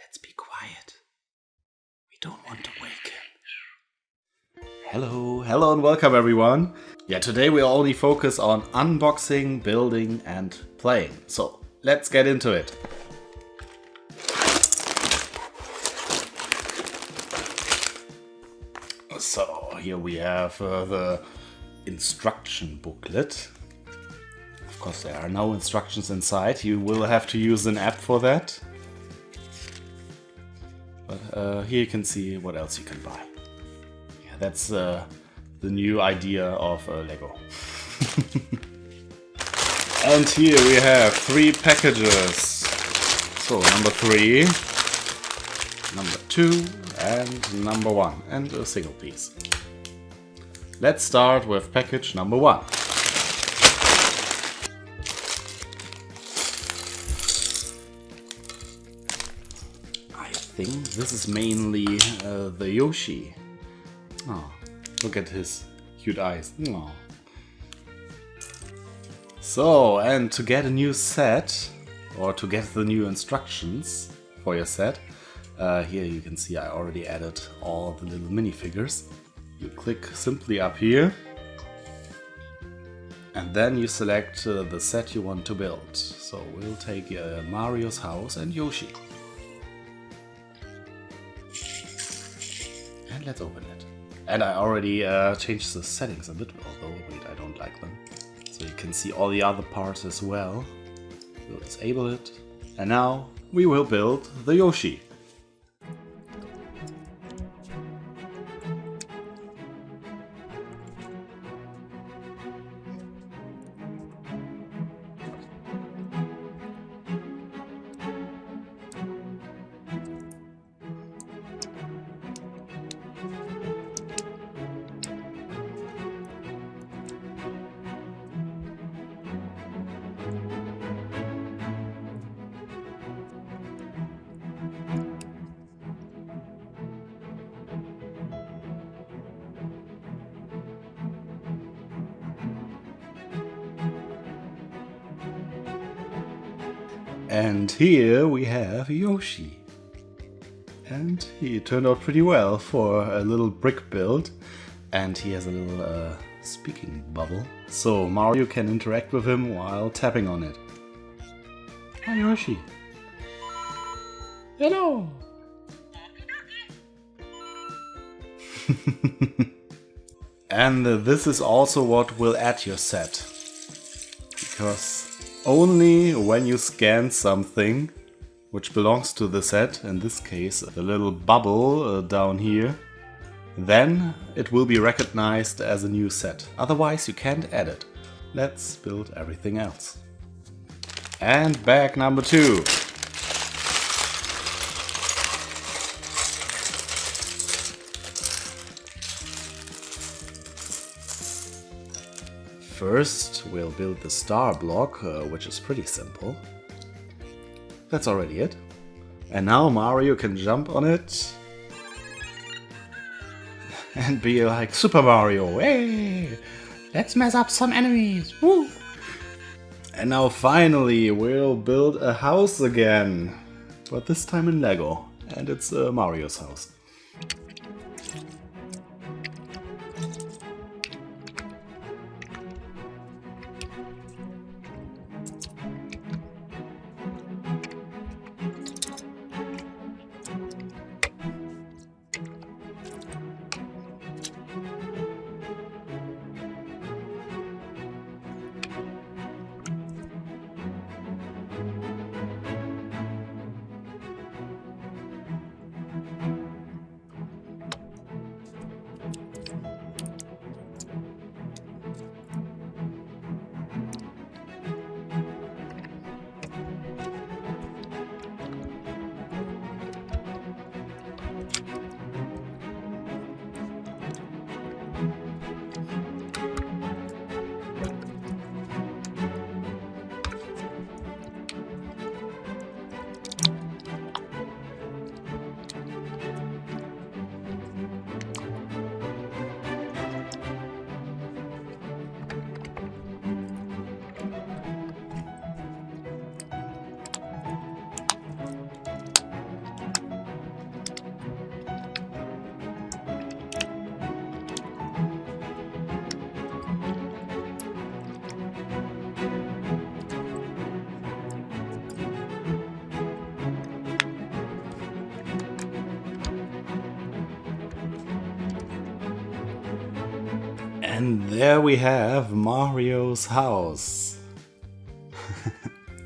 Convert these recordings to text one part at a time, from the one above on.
Let's be quiet. We don't want to wake him. Hello and welcome everyone. Yeah, today we'll only focus on unboxing, building and playing. So let's get into it. So here we have the instruction booklet. Of course there are no instructions inside. You will have to use an app for that. But here you can see what else you can buy. Yeah, that's the new idea of Lego. And here we have 3 packages. So number 3, number 2 and number 1 and a single piece. Let's start with package number 1. I think this is mainly the Yoshi. Oh, look at his cute eyes. Oh. So, and to get a new set, or to get the new instructions for your set, here you can see I already added all the little minifigures. You click simply up here, and then you select the set you want to build. So we'll take Mario's house and Yoshi. And let's open it. And I already changed the settings a bit, although wait, I don't like them. So you can see all the other parts as well. We'll disable it. And now we will build the Yoshi. And here we have Yoshi. And he turned out pretty well for a little brick build. And he has a little speaking bubble. So Mario can interact with him while tapping on it. Hi Yoshi. Hello. And this is also what will add your set. Because only when you scan something which belongs to the set, in this case the little bubble down here, then it will be recognized as a new set. Otherwise you can't add it. Let's build everything else. And bag number 2. First, we'll build the star block, which is pretty simple. That's already it. And now Mario can jump on it and be like Super Mario. Hey, let's mess up some enemies. Woo! And now finally we'll build a house again, but this time in Lego, and it's Mario's house. And there we have Mario's house.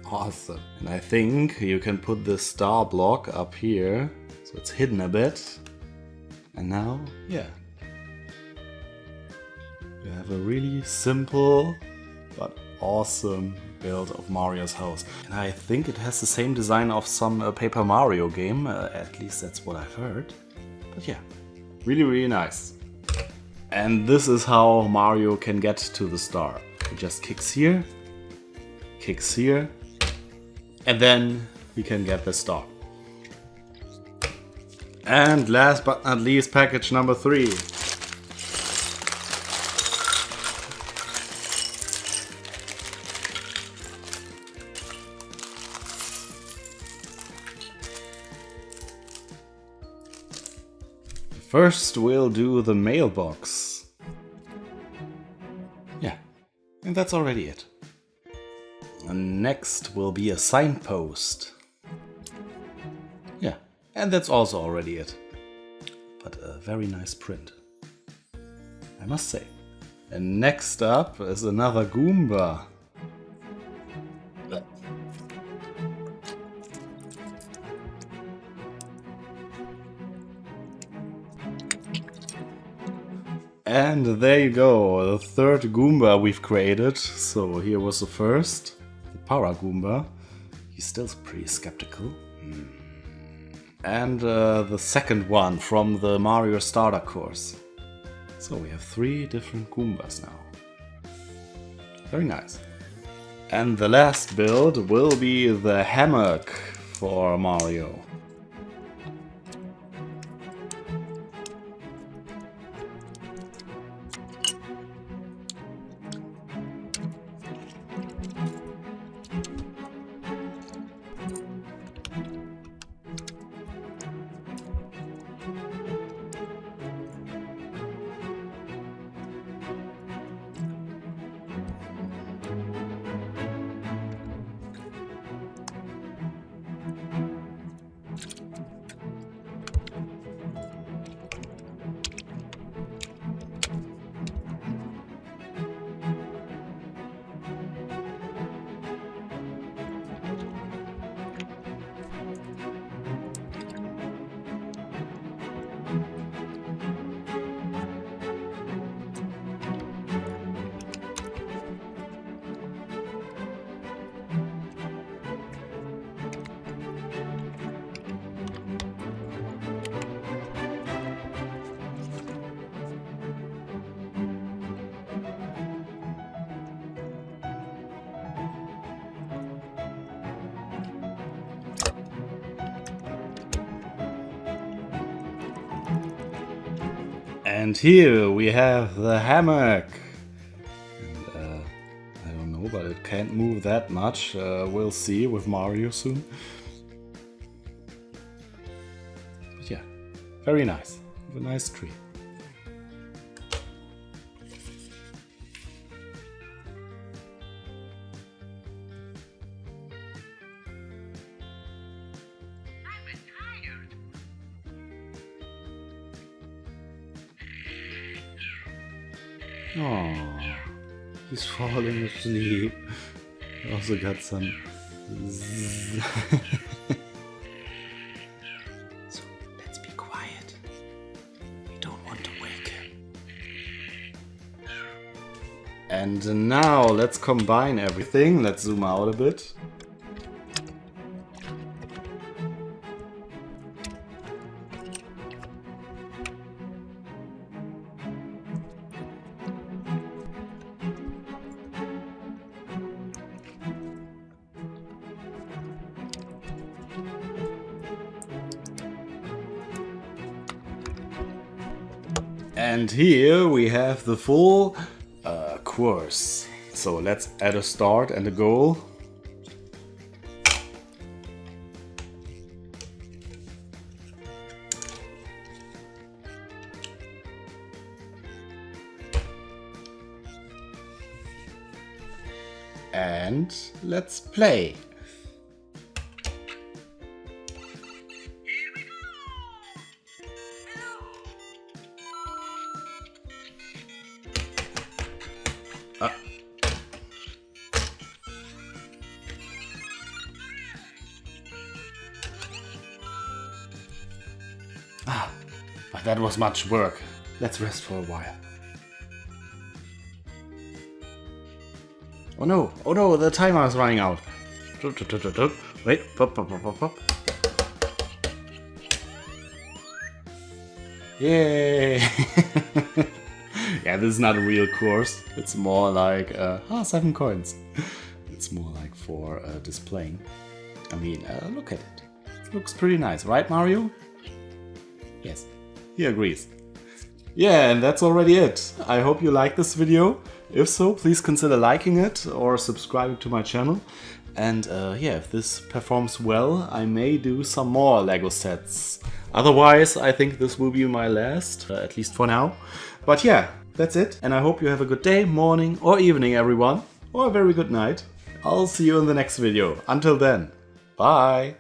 Awesome. And I think you can put the star block up here, so it's hidden a bit. And now, yeah. You have a really simple but awesome build of Mario's house. And I think it has the same design of some Paper Mario game, at least that's what I've heard. But yeah, really, really nice. And this is how Mario can get to the star. He just kicks here, and then we can get the star. And last but not least, package number 3. First we'll do the mailbox. Yeah, and that's already it. And next will be a signpost. Yeah, and that's also already it. But a very nice print, I must say. And next up is another Goomba. And there you go, the third Goomba we've created. So here was the first, the Para Goomba. He's still pretty skeptical. And the second one from the Mario Starter course. So we have 3 different Goombas now. Very nice. And the last build will be the hammock for Mario. And here we have the hammock. And, I don't know, but it can't move that much. We'll see with Mario soon. But yeah, very nice. A nice tree. Oh, he's falling asleep. Also got some. So let's be quiet. We don't want to wake him. And now let's combine everything. Let's zoom out a bit. And here we have the full course. So let's add a start and a goal. And let's play. But that was much work. Let's rest for a while. Oh no, the timer is running out. Wait, pop. Yay! Yeah, this is not a real course. It's more like 7 coins. It's more like for displaying. I mean, look at it. It looks pretty nice, right, Mario? Yes, he agrees. Yeah, and that's already it. I hope you liked this video. If so, please consider liking it or subscribing to my channel. And yeah, if this performs well, I may do some more LEGO sets. Otherwise, I think this will be my last, at least for now. But yeah, that's it. And I hope you have a good day, morning or evening, everyone. Or a very good night. I'll see you in the next video. Until then, bye!